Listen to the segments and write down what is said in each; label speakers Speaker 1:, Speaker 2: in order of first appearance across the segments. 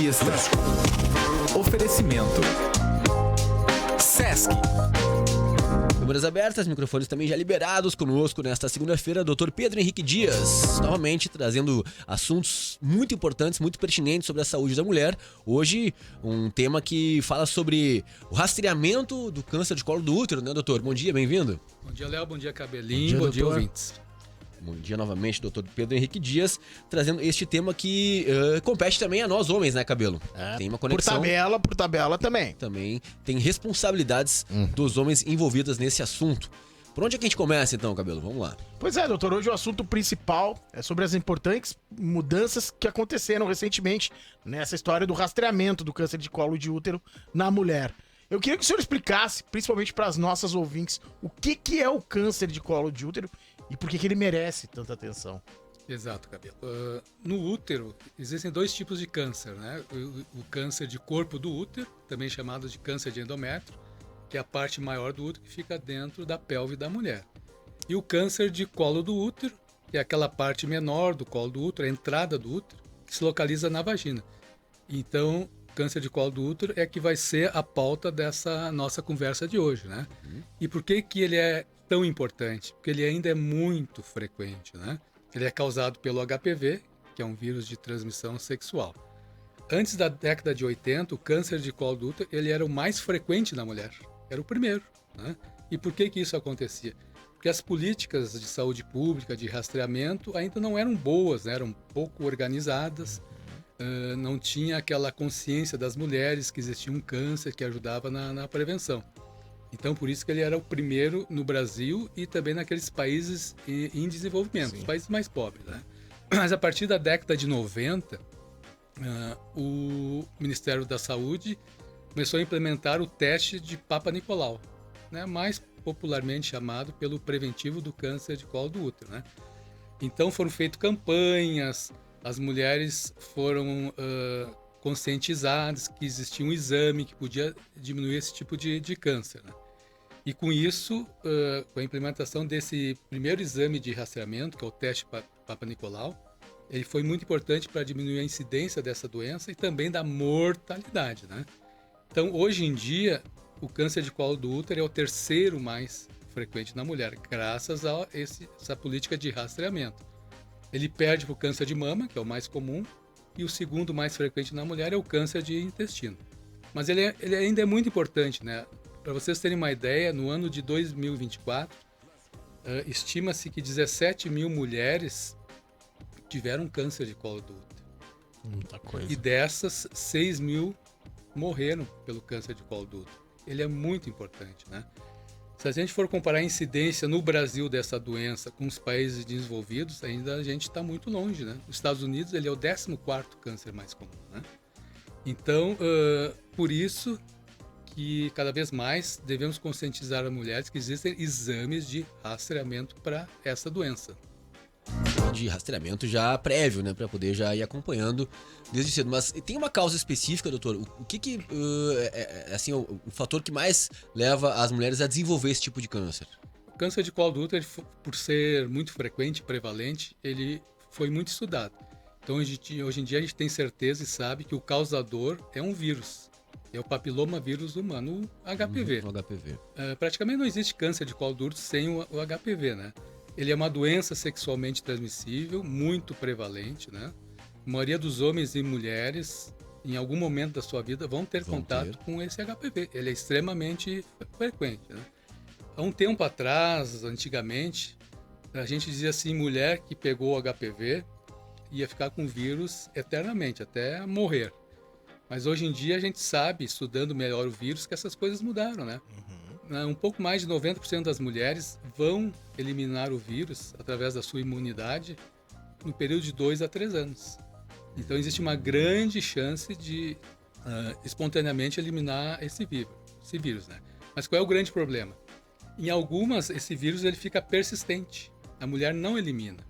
Speaker 1: Entrevista. Oferecimento. Sesc.
Speaker 2: Câmeras abertas, microfones também já liberados. Conosco nesta segunda-feira, Dr. Pedro Henrique Dias, novamente trazendo assuntos muito importantes, muito pertinentes sobre a saúde da mulher. Hoje, um tema que fala sobre o rastreamento do câncer de colo do útero, né, doutor? Bom dia, bem-vindo.
Speaker 3: Bom dia, Léo. Bom dia, Cabelinho. Bom dia, ouvintes.
Speaker 2: Bom dia novamente, Dr. Pedro Henrique Dias, trazendo este tema que compete também a nós homens, né, Cabelo? Tem uma conexão.
Speaker 4: Por tabela também.
Speaker 2: Também tem responsabilidades dos homens envolvidas nesse assunto. Por onde é que a gente começa então, Cabelo? Vamos lá.
Speaker 4: Pois é, doutor, hoje o assunto principal é sobre as importantes mudanças que aconteceram recentemente nessa história do rastreamento do câncer de colo de útero na mulher. Eu queria que o senhor explicasse, principalmente para as nossas ouvintes, o que é o câncer de colo de útero e por que ele merece tanta atenção.
Speaker 3: Exato, Cabelo. No útero, existem dois tipos de câncer, né? O câncer de corpo do útero, também chamado de câncer de endométrio, que é a parte maior do útero que fica dentro da pelve da mulher. E o câncer de colo do útero, que é aquela parte menor do colo do útero, a entrada do útero, que se localiza na vagina. Então, câncer de colo do útero é que vai ser a pauta dessa nossa conversa de hoje, né? E por que ele é tão importante? Porque ele ainda é muito frequente, né? Ele é causado pelo HPV, que é um vírus de transmissão sexual. Antes da década de 80, o câncer de colo do útero ele era o mais frequente na mulher. Era o primeiro, né? E por que isso acontecia? Porque as políticas de saúde pública, de rastreamento, ainda não eram boas, né? Eram pouco organizadas. Não tinha aquela consciência das mulheres que existia um câncer que ajudava na prevenção. Então, por isso que ele era o primeiro no Brasil e também naqueles países em desenvolvimento, os países mais pobres, né? Mas a partir da década de 90, o Ministério da Saúde começou a implementar o teste de Papa Nicolau, né? Mais popularmente chamado pelo preventivo do câncer de colo do útero, né? Então, foram feitas campanhas, as mulheres foram conscientizadas que existia um exame que podia diminuir esse tipo de câncer, né? E com isso, com a implementação desse primeiro exame de rastreamento, que é o teste Papa Nicolau, ele foi muito importante para diminuir a incidência dessa doença e também da mortalidade, né? Então, hoje em dia, o câncer de colo do útero é o terceiro mais frequente na mulher, graças a essa política de rastreamento. Ele perde para o câncer de mama, que é o mais comum, e o segundo mais frequente na mulher é o câncer de intestino. Mas ele ainda é muito importante, né? Para vocês terem uma ideia, no ano de 2024, estima-se que 17 mil mulheres tiveram câncer de colo do útero.
Speaker 4: Muita coisa.
Speaker 3: E dessas, 6 mil morreram pelo câncer de colo do útero. Ele é muito importante, né? Se a gente for comparar a incidência no Brasil dessa doença com os países desenvolvidos, ainda a gente está muito longe, né? Nos Estados Unidos, ele é o 14º câncer mais comum, né? Então, por isso que cada vez mais devemos conscientizar as mulheres que existem exames de rastreamento para essa doença.
Speaker 2: De rastreamento já prévio, né, para poder já ir acompanhando desde cedo. Mas tem uma causa específica, doutor? O que assim, o fator que mais leva as mulheres a desenvolver esse tipo de câncer?
Speaker 3: O câncer de colo do útero, por ser muito frequente, prevalente, ele foi muito estudado. Então, hoje em dia, a gente tem certeza e sabe que o causador é um vírus. É o papiloma vírus humano, o HPV.
Speaker 2: O HPV.
Speaker 3: Praticamente não existe câncer de colo do útero sem o HPV, né? Ele é uma doença sexualmente transmissível, muito prevalente, né? A maioria dos homens e mulheres, em algum momento da sua vida, vão ter contato com esse HPV. Ele é extremamente frequente, né? Há um tempo atrás, antigamente, a gente dizia assim, mulher que pegou o HPV ia ficar com o vírus eternamente, até morrer. Mas hoje em dia a gente sabe, estudando melhor o vírus, que essas coisas mudaram, né? Um pouco mais de 90% das mulheres vão eliminar o vírus através da sua imunidade no período de 2 a 3 anos. Então existe uma grande chance de espontaneamente eliminar esse vírus, né? Mas qual é o grande problema? Em algumas, esse vírus ele fica persistente. A mulher não elimina.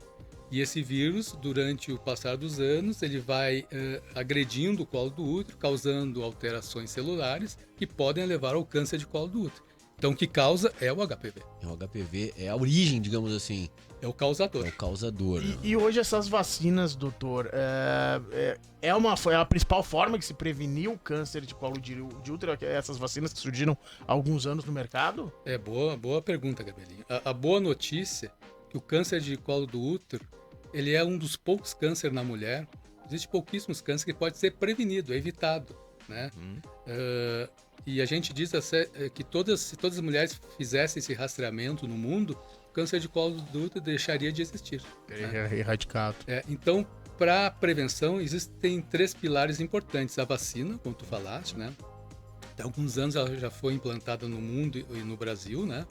Speaker 3: E esse vírus, durante o passar dos anos, ele vai agredindo o colo do útero, causando alterações celulares que podem levar ao câncer de colo do útero. Então, o que causa é o HPV.
Speaker 2: O HPV é a origem, digamos assim.
Speaker 3: É o causador.
Speaker 2: É o causador. né?
Speaker 4: E hoje essas vacinas, doutor, foi a principal forma que se preveniu o câncer de colo de útero, essas vacinas que surgiram há alguns anos no mercado?
Speaker 3: É boa pergunta, Gabelinho. A boa notícia é que o câncer de colo do útero, ele é um dos poucos cânceres na mulher. Existem pouquíssimos cânceres que pode ser prevenido, evitado, né? E a gente diz que se todas as mulheres fizessem esse rastreamento no mundo, o câncer de colo do útero deixaria de existir. Né?
Speaker 4: Erradicado.
Speaker 3: Então, para prevenção, existem 3 pilares importantes. A vacina, como tu falaste, né? Há alguns anos ela já foi implantada no mundo e no Brasil, né?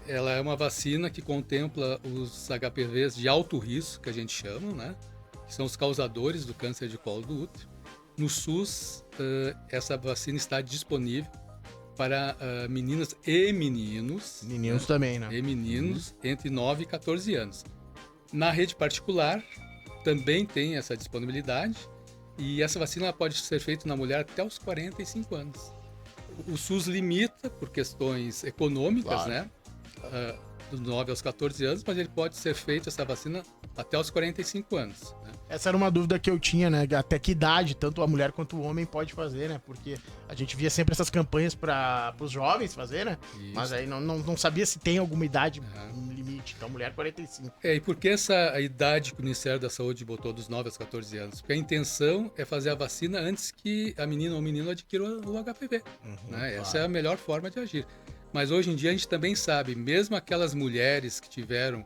Speaker 3: Ela é uma vacina que contempla os HPVs de alto risco, que a gente chama, né? Que são os causadores do câncer de colo do útero. No SUS, essa vacina está disponível para meninas e meninos.
Speaker 4: Meninos também, né?
Speaker 3: E meninos entre 9 e 14 anos. Na rede particular, também tem essa disponibilidade. E essa vacina pode ser feita na mulher até os 45 anos. O SUS limita por questões econômicas,
Speaker 4: Claro.
Speaker 3: né? Dos 9 aos 14 anos, mas ele pode ser feito, essa vacina, até os 45 anos. Né?
Speaker 4: Essa era uma dúvida que eu tinha, né? Até que idade tanto a mulher quanto o homem pode fazer, né? Porque a gente via sempre essas campanhas para os jovens fazer, né?
Speaker 3: Isso.
Speaker 4: Mas aí não sabia se tem alguma idade limite. Então, mulher 45.
Speaker 3: E por que essa idade que o Ministério da Saúde botou dos 9 aos 14 anos? Porque a intenção é fazer a vacina antes que a menina ou o menino adquira o HPV. Né? Essa é a melhor forma de agir. Mas hoje em dia a gente também sabe, mesmo aquelas mulheres que tiveram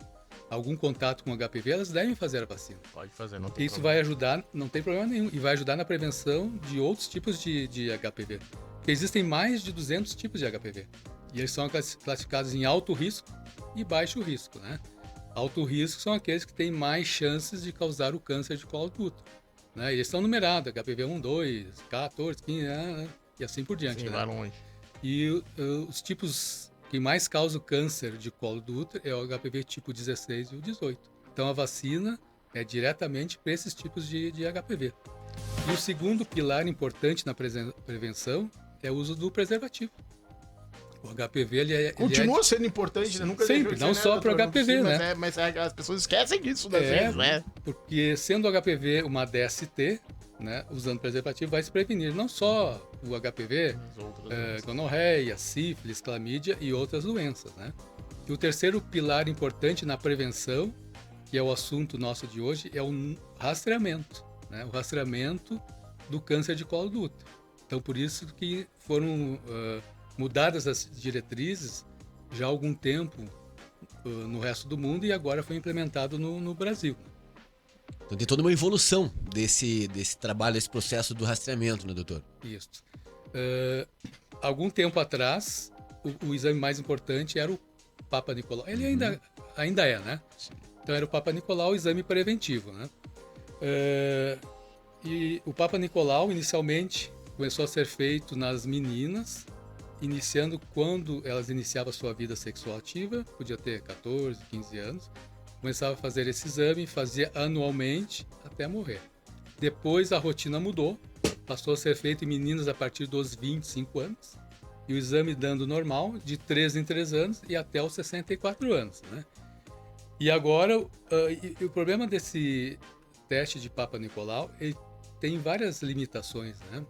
Speaker 3: algum contato com o HPV, elas devem fazer a vacina.
Speaker 4: Pode fazer, não tem
Speaker 3: Isso
Speaker 4: problema.
Speaker 3: vai ajudar, não tem problema nenhum, e vai ajudar na prevenção de outros tipos de HPV. Porque existem mais de 200 tipos de HPV. E eles são classificados em alto risco e baixo risco, né? Alto risco são aqueles que têm mais chances de causar o câncer de colo do útero. Né? E eles estão numerados, HPV 1, 2, 14, 15, e assim por diante.
Speaker 4: Sim,
Speaker 3: né?
Speaker 4: vai longe.
Speaker 3: E os tipos que mais causam câncer de colo do útero é o HPV tipo 16 e o 18. Então a vacina é diretamente para esses tipos de HPV. E o segundo pilar importante na prevenção é o uso do preservativo. O HPV ele
Speaker 4: Continua sendo importante, né? Nunca
Speaker 3: sempre,
Speaker 4: deixou de
Speaker 3: não
Speaker 4: ser,
Speaker 3: só
Speaker 4: né,
Speaker 3: para
Speaker 4: doutor? Não
Speaker 3: HPV,
Speaker 4: precisa,
Speaker 3: né?
Speaker 4: Mas as pessoas esquecem disso, às vezes, né?
Speaker 3: Porque sendo o HPV uma DST, né, usando preservativo vai se prevenir não só o HPV, gonorreia, sífilis, clamídia e outras doenças, né? E o terceiro pilar importante na prevenção, que é o assunto nosso de hoje, é o rastreamento, né? O rastreamento do câncer de colo do útero. Então, por isso que foram mudadas as diretrizes já há algum tempo no resto do mundo e agora foi implementado no Brasil.
Speaker 2: Então tem toda uma evolução desse trabalho, desse processo do rastreamento, né, doutor?
Speaker 3: Isso. Algum tempo atrás, o exame mais importante era o Papa Nicolau. Ele ainda é, né?
Speaker 2: Sim.
Speaker 3: Então era o Papa Nicolau, o exame preventivo, né? E o Papa Nicolau, inicialmente, começou a ser feito nas meninas, iniciando quando elas iniciavam a sua vida sexual ativa, podia ter 14, 15 anos. Começava a fazer esse exame, fazia anualmente até morrer. Depois a rotina mudou, passou a ser feito em meninas a partir dos 25 anos, e o exame dando normal de 3 em 3 anos e até os 64 anos. Né? E agora, o problema desse teste de Papa Nicolau, ele tem várias limitações. Né?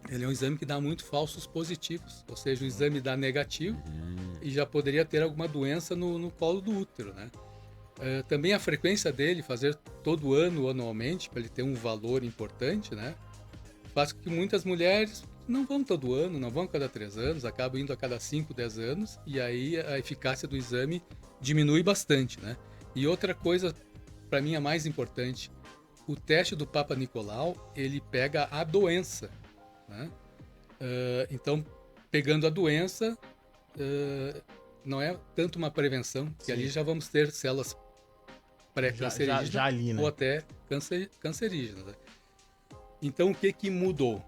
Speaker 3: Ele é um exame que dá muito falsos positivos, ou seja, o exame dá negativo e já poderia ter alguma doença no colo do útero, né? Também a frequência dele, fazer todo ano, anualmente, para ele ter um valor importante, né? Faz com que muitas mulheres não vão todo ano, não vão a cada 3 anos, acabam indo a cada 5, 10 anos, e aí a eficácia do exame diminui bastante, né? E outra coisa, para mim, a mais importante, o teste do Papa Nicolau, ele pega a doença, né? Então, pegando a doença, não é tanto uma prevenção, que ali já vamos ter células pré-cancerígenas
Speaker 4: já ali, né?
Speaker 3: ou até cancerígenas. Né? Então, o que mudou?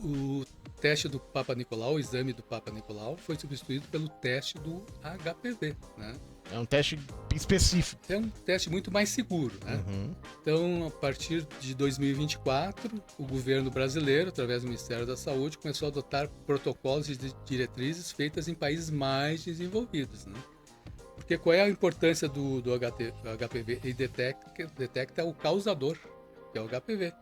Speaker 3: O teste do Papa Nicolau, o exame do Papa Nicolau, foi substituído pelo teste do HPV. Né?
Speaker 4: É um teste específico.
Speaker 3: É um teste muito mais seguro, né? Então, a partir de 2024, o governo brasileiro, através do Ministério da Saúde, começou a adotar protocolos e diretrizes feitas em países mais desenvolvidos, né? Porque qual é a importância do HPV? Ele detecta o causador, que é o HPV.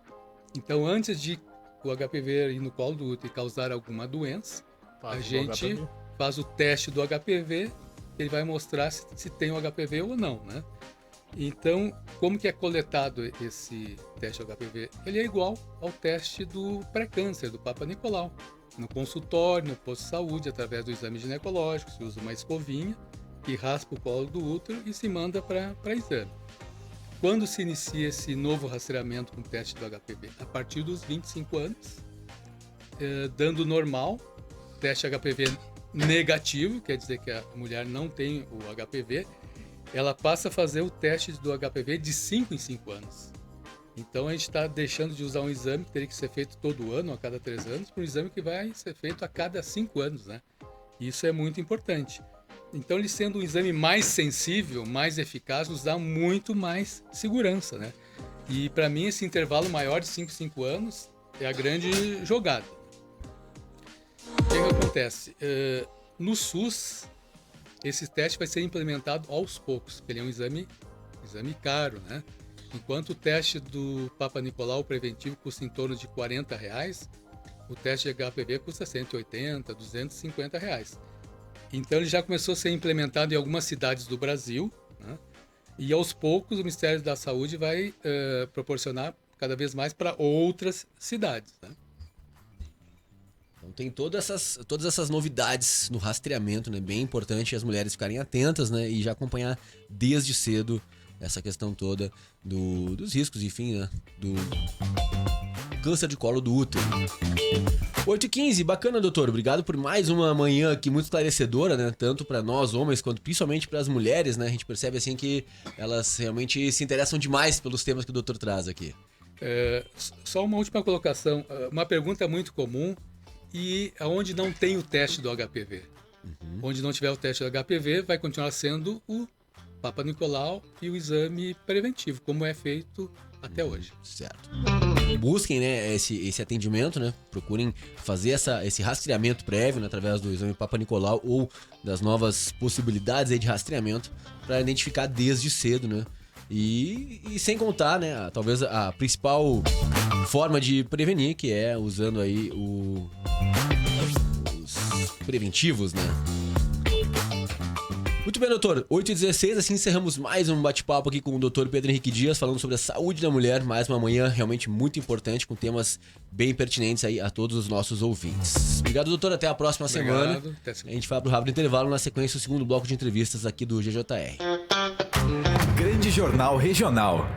Speaker 3: Então, antes de o HPV ir no colo do útero e causar alguma doença, a gente faz o teste do HPV, ele vai mostrar se tem o HPV ou não, né? Então, como que é coletado esse teste HPV? Ele é igual ao teste do pré-câncer, do Papa Nicolau. No consultório, no posto de saúde, através do exame ginecológico, se usa uma escovinha que raspa o colo do útero e se manda para exame. Quando se inicia esse novo rastreamento com o teste do HPV? A partir dos 25 anos, dando normal, teste HPV negativo, quer dizer que a mulher não tem o HPV, ela passa a fazer o teste do HPV de 5 em 5 anos. Então a gente está deixando de usar um exame que teria que ser feito todo ano, a cada 3 anos, para um exame que vai ser feito a cada 5 anos, né? Isso é muito importante. Então, ele sendo um exame mais sensível, mais eficaz, nos dá muito mais segurança, né? E para mim, esse intervalo maior de 5 em 5 anos é a grande jogada. O que acontece? No SUS, esse teste vai ser implementado aos poucos, porque ele é um exame caro, né? Enquanto o teste do Papa Nicolau preventivo custa em torno de R$40, o teste de HPV custa R$180, R$250. Então ele já começou a ser implementado em algumas cidades do Brasil, né? E aos poucos o Ministério da Saúde vai proporcionar cada vez mais para outras cidades, né?
Speaker 2: Então tem todas essas novidades no rastreamento, né? Bem importante as mulheres ficarem atentas, né? E já acompanhar desde cedo essa questão toda dos riscos, enfim, né? Do câncer de colo do útero. 8h15, bacana, doutor. Obrigado por mais uma manhã aqui muito esclarecedora, né? Tanto para nós, homens, quanto principalmente para as mulheres, né? A gente percebe, assim, que elas realmente se interessam demais pelos temas que o doutor traz aqui.
Speaker 3: Só uma última colocação. Uma pergunta muito comum: e aonde não tem o teste do HPV? Onde não tiver o teste do HPV, vai continuar sendo o Papa Nicolau e o exame preventivo, como é feito até hoje.
Speaker 2: Certo. Busquem, né, esse atendimento, né? Procurem fazer esse rastreamento prévio, né, através do exame Papa Nicolau ou das novas possibilidades aí de rastreamento para identificar desde cedo, né? E sem contar, né, talvez a principal forma de prevenir, que é usando aí os preventivos, né? Muito bem, doutor. 8h16, assim encerramos mais um bate-papo aqui com o doutor Pedro Henrique Dias, falando sobre a saúde da mulher. Mais uma manhã realmente muito importante, com temas bem pertinentes aí a todos os nossos ouvintes. Obrigado, doutor. Até a próxima semana. A gente vai pro rápido intervalo, na sequência o segundo bloco de entrevistas aqui do GJR.
Speaker 1: Grande Jornal Regional.